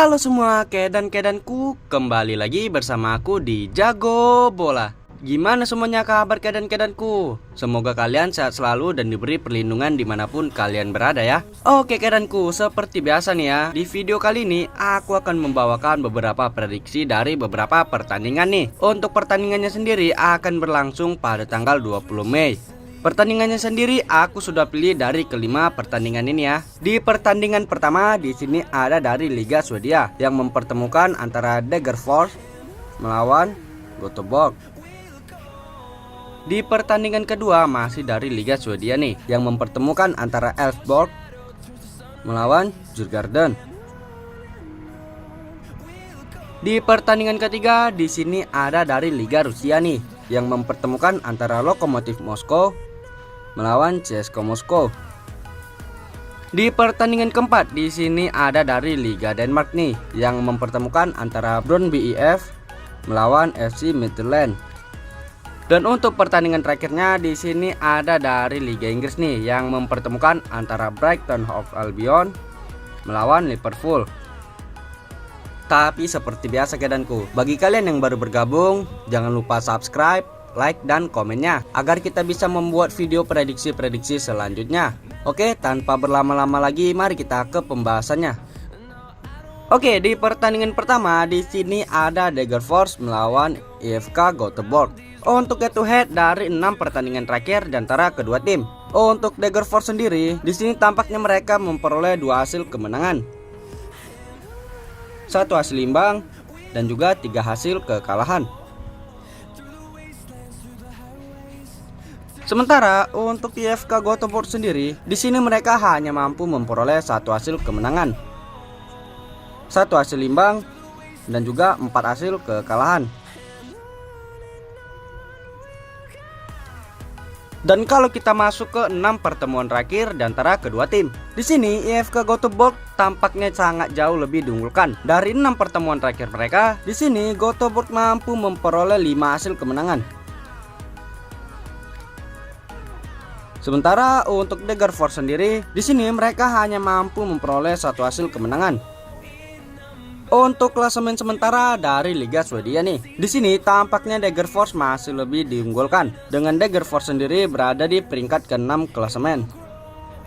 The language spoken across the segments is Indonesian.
Halo semua, kedanku, kembali lagi bersama aku di Jago Bola. Gimana semuanya kabar kedanku? Semoga kalian sehat selalu dan diberi perlindungan dimanapun kalian berada ya. Oke kedanku, seperti biasa nih ya, di video kali ini aku akan membawakan beberapa prediksi dari beberapa pertandingan nih. Untuk pertandingannya sendiri akan berlangsung pada tanggal 20 Mei. Pertandingannya sendiri aku sudah pilih dari kelima pertandingan ini ya. Di pertandingan pertama di sini ada dari Liga Swedia yang mempertemukan antara Degerfors melawan Göteborg. Di pertandingan kedua masih dari Liga Swedia nih yang mempertemukan antara Elfsborg melawan Djurgården. Di pertandingan ketiga di sini ada dari Liga Rusia nih yang mempertemukan antara Lokomotiv Moskow melawan CSKA Moskow. Di pertandingan keempat di sini ada dari Liga Denmark nih yang mempertemukan antara Brøndby IF melawan FC Midtjylland. Dan untuk pertandingan terakhirnya di sini ada dari Liga Inggris nih yang mempertemukan antara Brighton Hove Albion melawan Liverpool. Tapi seperti biasa kedanku, bagi kalian yang baru bergabung jangan lupa subscribe, like dan komennya agar kita bisa membuat video prediksi-prediksi selanjutnya. Oke, tanpa berlama-lama lagi mari kita ke pembahasannya. Oke, di pertandingan pertama di sini ada Degerfors melawan IFK Göteborg. Untuk head to head dari 6 pertandingan terakhir di antara kedua tim. Untuk Degerfors sendiri di sini tampaknya mereka memperoleh 2 hasil kemenangan, 1 hasil imbang dan juga 3 hasil kekalahan. Sementara untuk IFK Göteborg sendiri, di sini mereka hanya mampu memperoleh 1 hasil kemenangan, 1 hasil imbang dan juga 4 hasil kekalahan. Dan kalau kita masuk ke 6 pertemuan terakhir di antara kedua tim, di sini IFK Göteborg tampaknya sangat jauh lebih diunggulkan. Dari 6 pertemuan terakhir mereka, di sini Göteborg mampu memperoleh 5 hasil kemenangan. Sementara untuk Degerfors sendiri, di sini mereka hanya mampu memperoleh 1 hasil kemenangan. Untuk klasemen sementara dari Liga Swedia nih, di sini tampaknya Degerfors masih lebih diunggulkan, dengan Degerfors sendiri berada di peringkat ke-6 klasemen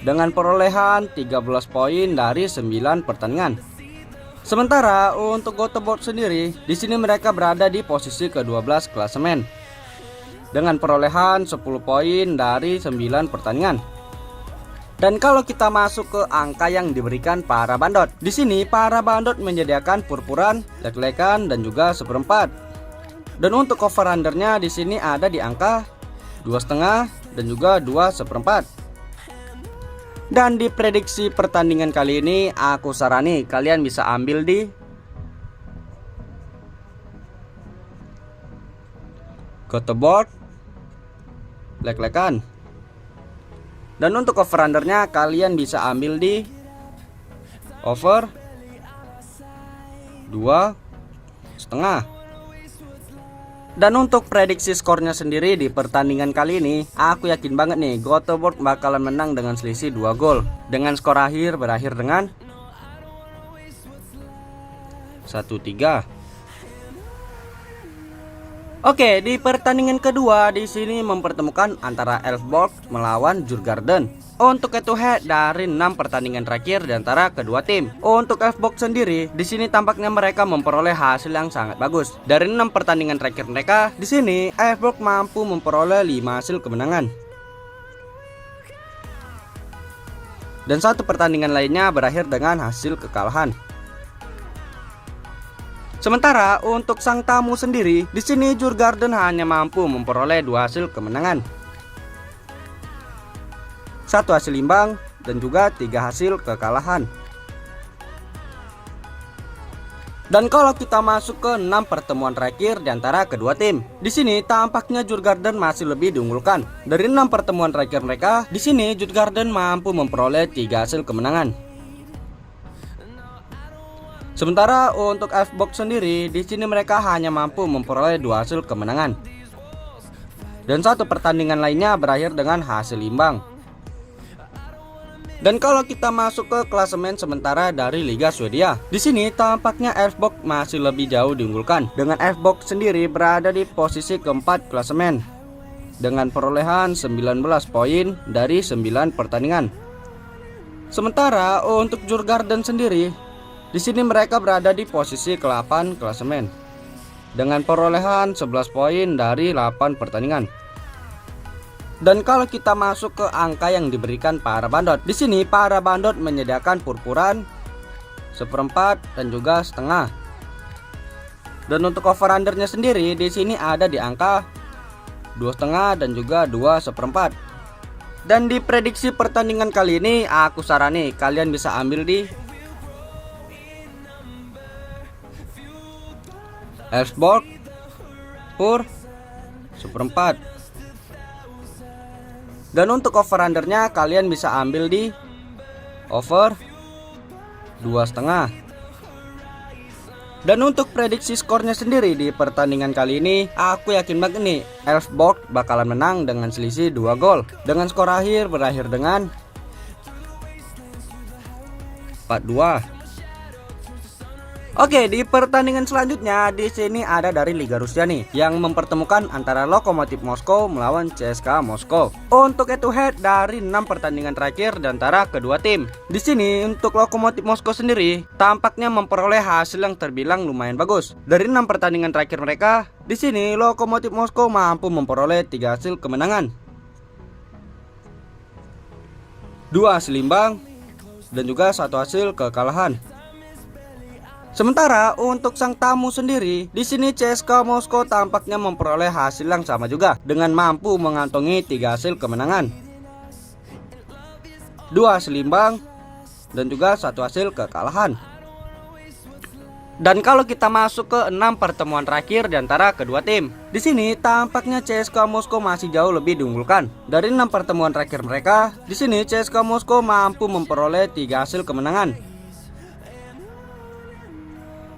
dengan perolehan 13 poin dari 9 pertandingan. Sementara untuk Göteborg sendiri, di sini mereka berada di posisi ke-12 klasemen dengan perolehan 10 poin dari 9 pertandingan. Dan kalau kita masuk ke angka yang diberikan para bandot, di sini para bandot menyediakan purpuran, lek-lekan dan juga 1/4. Dan untuk over undernya di sini ada di angka 2,5 dan juga 2/4. Dan di prediksi pertandingan kali ini aku sarani kalian bisa ambil di Göteborg lek-lekan. Dan untuk over undernya kalian bisa ambil di over 2,5. Dan untuk prediksi skornya sendiri di pertandingan kali ini, aku yakin banget nih Göteborg bakalan menang dengan selisih 2 gol, dengan skor akhir berakhir dengan 1-3. Oke, di pertandingan kedua di sini mempertemukan antara Elfsborg melawan Djurgården. Untuk head to head dari 6 pertandingan terakhir di antara kedua tim. Untuk Elfsborg sendiri, di sini tampaknya mereka memperoleh hasil yang sangat bagus. Dari 6 pertandingan terakhir mereka, di sini Elfsborg mampu memperoleh 5 hasil kemenangan. Dan 1 pertandingan lainnya berakhir dengan hasil kekalahan. Sementara untuk sang tamu sendiri, di sini Djurgården hanya mampu memperoleh 2 hasil kemenangan, 1 hasil imbang dan juga 3 hasil kekalahan. Dan kalau kita masuk ke 6 pertemuan terakhir di antara kedua tim, di sini tampaknya Djurgården masih lebih diunggulkan. Dari 6 pertemuan terakhir mereka, di sini Djurgården mampu memperoleh 3 hasil kemenangan. Sementara untuk Elfsborg sendiri, di sini mereka hanya mampu memperoleh 2 hasil kemenangan. Dan 1 pertandingan lainnya berakhir dengan hasil imbang. Dan kalau kita masuk ke klasemen sementara dari Liga Swedia, di sini tampaknya Elfsborg masih lebih jauh diunggulkan, dengan Elfsborg sendiri berada di posisi keempat klasemen dengan perolehan 19 poin dari 9 pertandingan. Sementara untuk Djurgården sendiri, di sini mereka berada di posisi ke-8 klasemen dengan perolehan 11 poin dari 8 pertandingan. Dan kalau kita masuk ke angka yang diberikan para bandot, di sini para bandot menyediakan purpuran, seperempat dan juga setengah. Dan untuk over undernya sendiri di sini ada di angka 2,5 dan juga 2 seperempat. Dan di prediksi pertandingan kali ini aku sarani kalian bisa ambil di Elfsborg pur seperempat. Dan untuk over undernya kalian bisa ambil di over 2,5. Dan untuk prediksi skornya sendiri di pertandingan kali ini, aku yakin banget nih Elfsborg bakalan menang dengan selisih 2 gol. Dengan skor akhir berakhir dengan 4-2. Oke, di pertandingan selanjutnya di sini ada dari Liga Rusia nih yang mempertemukan antara Lokomotiv Moskow melawan CSKA Moskow. Untuk head to head dari 6 pertandingan terakhir di antara kedua tim. Di sini untuk Lokomotiv Moskow sendiri tampaknya memperoleh hasil yang terbilang lumayan bagus. Dari 6 pertandingan terakhir mereka, di sini Lokomotiv Moskow mampu memperoleh 3 hasil kemenangan, 2 hasil imbang dan juga 1 hasil kekalahan. Sementara untuk sang tamu sendiri, di sini CSKA Moskow tampaknya memperoleh hasil yang sama juga dengan mampu mengantongi 3 hasil kemenangan, 2 hasil imbang dan juga 1 hasil kekalahan. Dan kalau kita masuk ke 6 pertemuan terakhir di antara kedua tim, di sini tampaknya CSKA Moskow masih jauh lebih diunggulkan. Dari 6 pertemuan terakhir mereka, di sini CSKA Moskow mampu memperoleh 3 hasil kemenangan.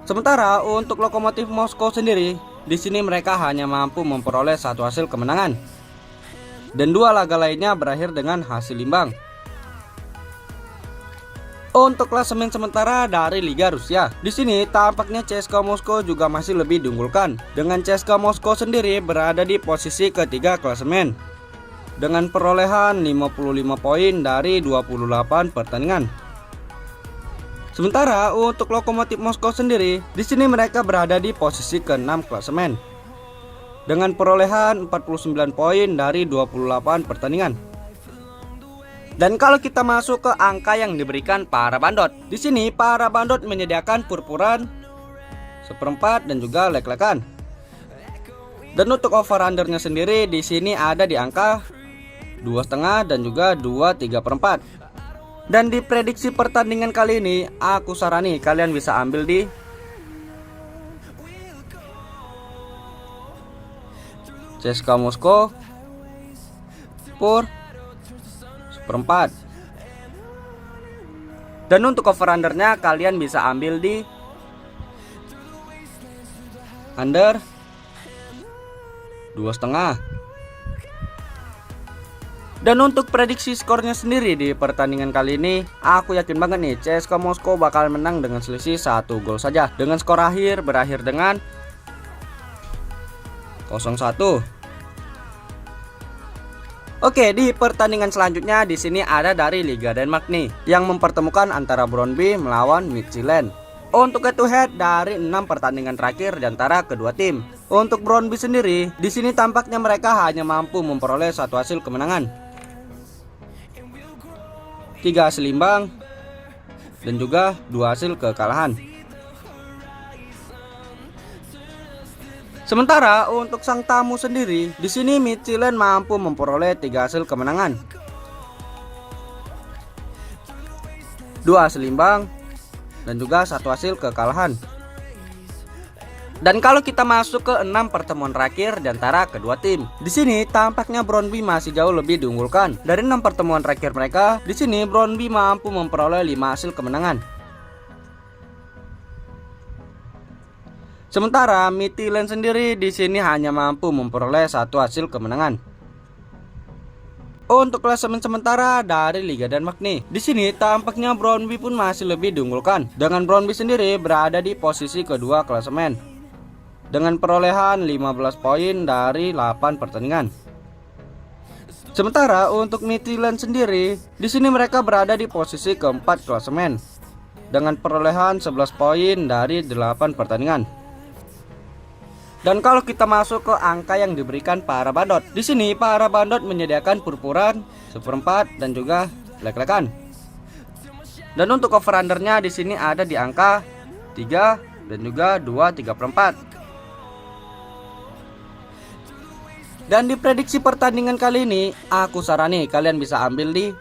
Sementara untuk Lokomotiv Moskow sendiri, di sini mereka hanya mampu memperoleh 1 hasil kemenangan dan 2 laga lainnya berakhir dengan hasil imbang. Untuk klasemen sementara dari Liga Rusia, di sini tampaknya CSKA Moskow juga masih lebih diunggulkan, dengan CSKA Moskow sendiri berada di posisi ketiga klasemen dengan perolehan 55 poin dari 28 pertandingan. Sementara untuk Lokomotiv Moskow sendiri, di sini mereka berada di posisi ke-6 klasemen dengan perolehan 49 poin dari 28 pertandingan. Dan kalau kita masuk ke angka yang diberikan para bandot, di sini para bandot menyediakan purpuran, seperempat dan juga lek-lekan. Dan untuk over undernya sendiri di sini ada di angka 2,5 dan juga 2,3/4. Dan di prediksi pertandingan kali ini aku sarani kalian bisa ambil di CSKA Moskow pur seperempat. Dan untuk over undernya kalian bisa ambil di under 2,5. Dan untuk prediksi skornya sendiri di pertandingan kali ini, aku yakin banget nih CSKA Moskow bakal menang dengan selisih 1 gol saja, dengan skor akhir berakhir dengan 0-1. Oke, di pertandingan selanjutnya di sini ada dari Liga Denmark nih yang mempertemukan antara Brøndby melawan Midtjylland. Untuk head to head dari 6 pertandingan terakhir di antara kedua tim. Untuk Brøndby sendiri, di sini tampaknya mereka hanya mampu memperoleh 1 hasil kemenangan, 3 hasil imbang dan juga 2 hasil kekalahan. Sementara untuk sang tamu sendiri, di sini Midtjylland mampu memperoleh 3 hasil kemenangan, 2 hasil imbang dan juga 1 hasil kekalahan. Dan kalau kita masuk ke 6 pertemuan terakhir di antara kedua tim, di sini tampaknya Brøndby masih jauh lebih diunggulkan. Dari 6 pertemuan terakhir mereka, di sini Brøndby mampu memperoleh 5 hasil kemenangan. Sementara Midtjylland sendiri di sini hanya mampu memperoleh 1 hasil kemenangan. Untuk klasemen sementara dari Liga Denmark nih, di sini tampaknya Brøndby pun masih lebih diunggulkan, dengan Brøndby sendiri berada di posisi kedua klasemen dengan perolehan 15 poin dari 8 pertandingan. Sementara untuk Midtjylland sendiri, di sini mereka berada di posisi keempat klasemen dengan perolehan 11 poin dari 8 pertandingan. Dan kalau kita masuk ke angka yang diberikan para bandot, di sini para bandot menyediakan purpuran, seperempat dan juga lek-lekan. Dan untuk over undernya di sini ada di angka 3 dan juga 2/3/4. Dan di prediksi pertandingan kali ini, aku sarani kalian bisa ambil di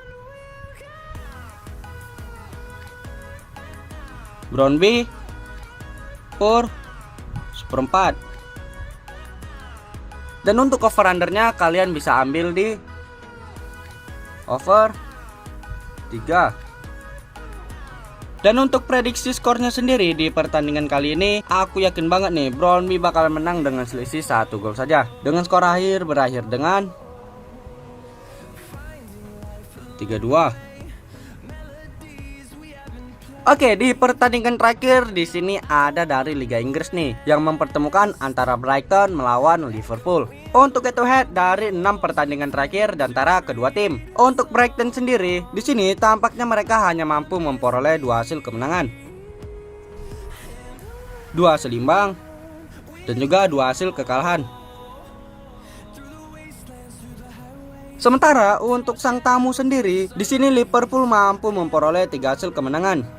Brøndby per seperempat. Dan untuk over undernya kalian bisa ambil di over 3. Dan untuk prediksi skornya sendiri di pertandingan kali ini, aku yakin banget nih Brøndby bakal menang dengan selisih 1 gol saja, dengan skor akhir berakhir dengan 3-2. Oke, di pertandingan terakhir di sini ada dari Liga Inggris nih yang mempertemukan antara Brighton melawan Liverpool. Untuk head to head dari 6 pertandingan terakhir di antara kedua tim. Untuk Brighton sendiri, di sini tampaknya mereka hanya mampu memperoleh 2 hasil kemenangan, 2 hasil imbang, dan juga 2 hasil kekalahan. Sementara untuk sang tamu sendiri, di sini Liverpool mampu memperoleh 3 hasil kemenangan,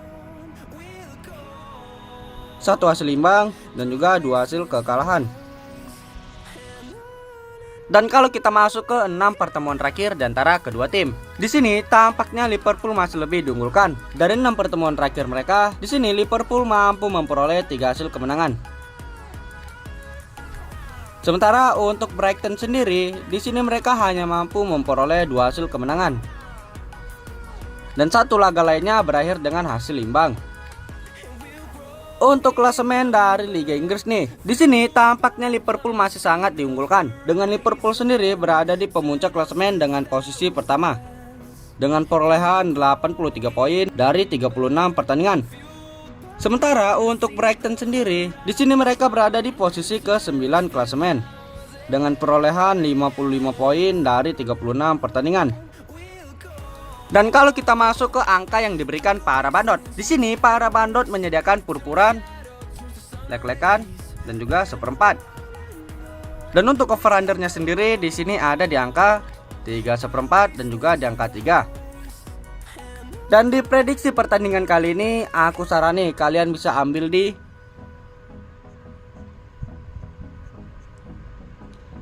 1 hasil imbang, dan juga 2 hasil kekalahan. Dan kalau kita masuk ke 6 pertemuan terakhir di antara kedua tim, di sini tampaknya Liverpool masih lebih diunggulkan. Dari 6 pertemuan terakhir mereka, di sini Liverpool mampu memperoleh 3 hasil kemenangan. Sementara untuk Brighton sendiri, di sini mereka hanya mampu memperoleh 2 hasil kemenangan, dan 1 laga lainnya berakhir dengan hasil imbang. Untuk klasemen dari Liga Inggris nih, di sini tampaknya Liverpool masih sangat diunggulkan, dengan Liverpool sendiri berada di pemuncak klasemen dengan posisi pertama dengan perolehan 83 poin dari 36 pertandingan. Sementara untuk Brighton sendiri, di sini mereka berada di posisi ke-9 klasemen dengan perolehan 55 poin dari 36 pertandingan. Dan kalau kita masuk ke angka yang diberikan para bandot, di sini para bandot menyediakan purpuran, lek-lekan, dan juga seperempat. Dan untuk over undernya sendiri di sini ada di angka 3/4 dan juga di angka 3. Dan di prediksi pertandingan kali ini, aku sarani kalian bisa ambil di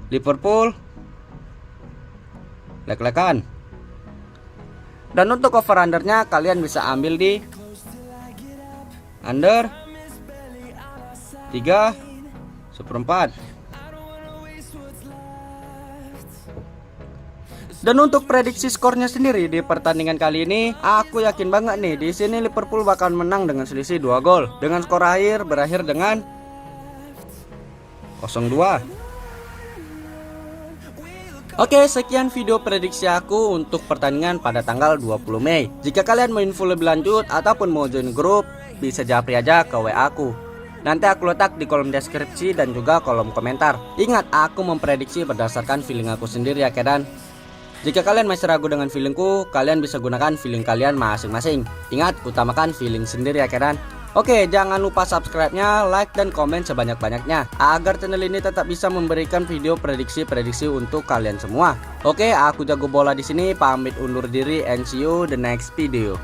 Liverpool, lek-lekan. Dan untuk over undernya kalian bisa ambil di under 3/4. Dan untuk prediksi skornya sendiri di pertandingan kali ini, aku yakin banget nih di sini Liverpool bakal menang dengan selisih 2 gol, dengan skor akhir berakhir dengan 0-2. Oke, sekian video prediksi aku untuk pertandingan pada tanggal 20 Mei. Jika kalian mau info lebih lanjut ataupun mau join grup, bisa japri aja ke WA aku. Nanti aku letak di kolom deskripsi dan juga kolom komentar. Ingat, aku memprediksi berdasarkan feeling aku sendiri ya kedan. Jika kalian masih ragu dengan feelingku, kalian bisa gunakan feeling kalian masing-masing. Ingat, utamakan feeling sendiri ya kedan. Oke, jangan lupa subscribe-nya, like, dan komen sebanyak-banyaknya agar channel ini tetap bisa memberikan video prediksi-prediksi untuk kalian semua. Oke, aku Jago Bola di sini pamit undur diri and see you the next video.